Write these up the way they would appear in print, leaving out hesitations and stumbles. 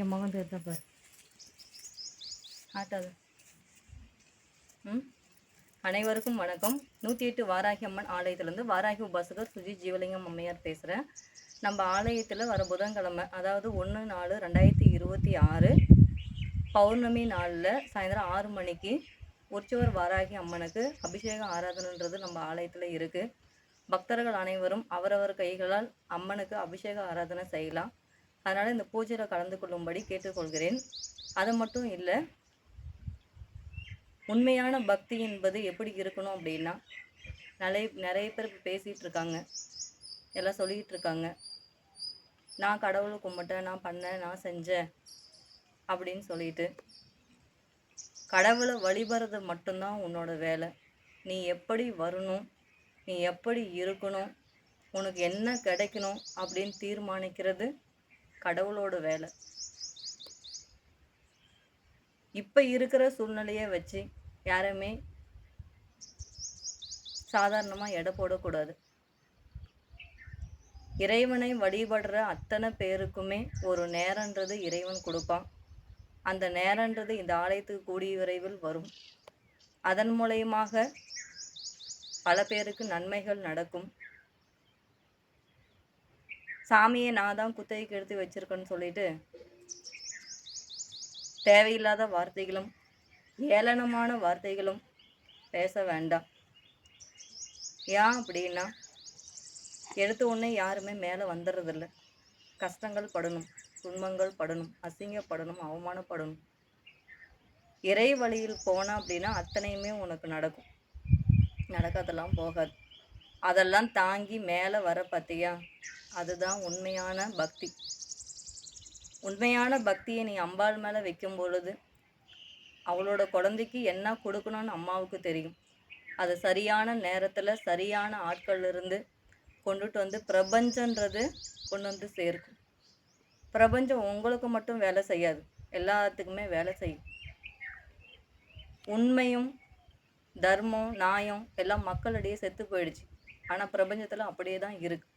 என் மகன் தெரிஞ்சப்ப ஆட்டாது. அனைவருக்கும் வணக்கம். 108 வாராகி அம்மன் ஆலயத்திலேருந்து வாராகி உபாசகர் சுஜி ஜீவலிங்கம் அம்மையார் பேசுகிறேன். நம்ம ஆலயத்தில் வர புதன்கிழமை, அதாவது 1/4/2026 பௌர்ணமி நாளில் சாயந்தரம் 6 மணிக்கு உற்சவர் வாராகி அம்மனுக்கு அபிஷேக ஆராதனைன்றது நம்ம ஆலயத்தில் இருக்குது. பக்தர்கள் அனைவரும் அவரவர் கைகளால் அம்மனுக்கு அபிஷேக ஆராதனை செய்யலாம். அதனால் இந்த பூஜையில் கலந்து கொள்ளும்படி கேட்டுக்கொள்கிறேன். அது மட்டும் இல்லை, உண்மையான பக்தி என்பது எப்படி இருக்கணும் அப்படின்னா, நிறைய பேர் பேசிகிட்டு இருக்காங்க, எல்லாம் சொல்லிகிட்டு இருக்காங்க, நான் கடவுளை கும்பிட்டேன், நான் பண்ணேன், நான் செஞ்சேன் அப்படின்னு சொல்லிட்டு. கடவுளை வழிபடுறது மட்டும்தான் உன்னோட வேலை. நீ எப்படி வரணும், நீ எப்படி இருக்கணும், உனக்கு என்ன கிடைக்கணும் அப்படின்னு தீர்மானிக்கிறது கடவுளோட வேலை. இப்போ இருக்கிற சூழ்நிலையை வச்சு யாருமே சாதாரணமாக எடை போடக்கூடாது. இறைவனை வழிபடுற அத்தனை பேருக்குமே ஒரு நேரன்றது இறைவன் கொடுப்பான். அந்த நேரன்றது இந்த ஆலயத்துக்கு கூடிய விரைவில் வரும். அதன் மூலயமாக பல பேருக்கு நன்மைகள் நடக்கும். சாமியை நான் தான் குத்தகைக்கு எடுத்து வச்சிருக்கேன்னு சொல்லிட்டு தேவையில்லாத வார்த்தைகளும் ஏளனமான வார்த்தைகளும் பேச வேண்டாம். ஏன் அப்படின்னா, எடுத்த உடனே யாருமே மேலே வந்துடுறதில்ல. கஷ்டங்கள் படணும், துன்பங்கள் படணும், அசிங்கப்படணும், அவமானப்படணும். இறை வழியில் போனால் அப்படின்னா அத்தனையுமே உனக்கு நடக்கும். நடக்காதெல்லாம் போகாது. அதெல்லாம் தாங்கி மேலே வர பார்த்தியா, அதுதான் உண்மையான பக்தி. உண்மையான பக்தியை நீ அம்பாள் மேலே வைக்கும் பொழுது அவளோட குழந்தைக்கு என்ன கொடுக்கணும்னு அம்மாவுக்கு தெரியும். அது சரியான நேரத்தில் சரியான ஆட்கள் இருந்து கொண்டுட்டு வந்து பிரபஞ்சன்றது கொண்டு வந்து சேர்க்கும். பிரபஞ்சம் உங்களுக்கு மட்டும் வேலை செய்யாது, எல்லாத்துக்குமே வேலை செய்யும். உண்மையும் தர்மம் நியாயம் எல்லாம் மக்களிடையே செத்து போயிடுச்சு. ஆனால் பிரபஞ்சத்தில் அப்படியே தான் இருக்கு.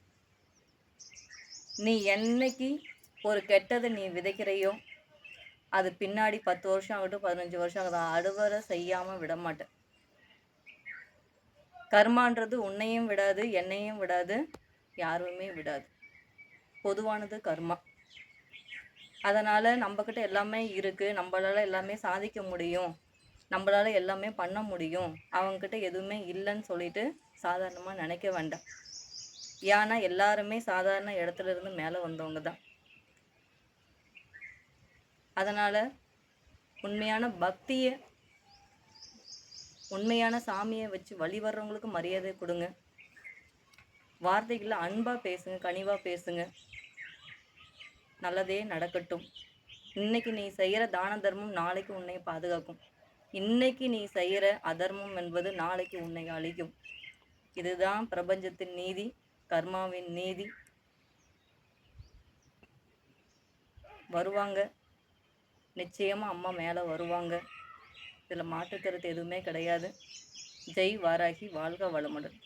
நீ என்னைக்கு ஒரு கெட்டதை நீ விதைக்கிறையோ, அது பின்னாடி 10 வருஷம் ஆகட்டும், 15 வருஷம் ஆகட்டும், அறுவடை செய்யாமல் விட மாட்டேன். கர்மான்றது உன்னையும் விடாது, என்னையும் விடாது, யாருமே விடாது. பொதுவானது கர்மா. அதனால் நம்மக்கிட்ட எல்லாமே இருக்குது, நம்மளால் எல்லாமே சாதிக்க முடியும், நம்மளால் எல்லாமே பண்ண முடியும், அவங்கக்கிட்ட எதுவுமே இல்லைன்னு சொல்லிட்டு சாதாரணமாக நினைக்க வேண்டாம். ஏன்னா எல்லாருமே சாதாரண இடத்துல இருந்து மேலே வந்தவங்க தான். அதனால் உண்மையான பக்தியை, உண்மையான சாமியை வச்சு வழிபடுறவங்களுக்கு மரியாதை கொடுங்க. வார்த்தைகளில் அன்பாக பேசுங்க, கனிவாக பேசுங்க. நல்லதே நடக்கட்டும். இன்னைக்கு நீ செய்கிற தான தர்மம் நாளைக்கு உன்னை பாதுகாக்கும். இன்னைக்கு நீ செய்கிற அதர்மம் என்பது நாளைக்கு உன்னை அழிக்கும். இதுதான் பிரபஞ்சத்தின் நீதி, கர்மாவின் நீதி. வருவாங்க, நிச்சயமாக அம்மா மேலே வருவாங்க. இதில் மாற்றுக்கருத்து எதுவுமே கிடையாது. ஜெய் வாராகி, வாழ்க வளமுடன்.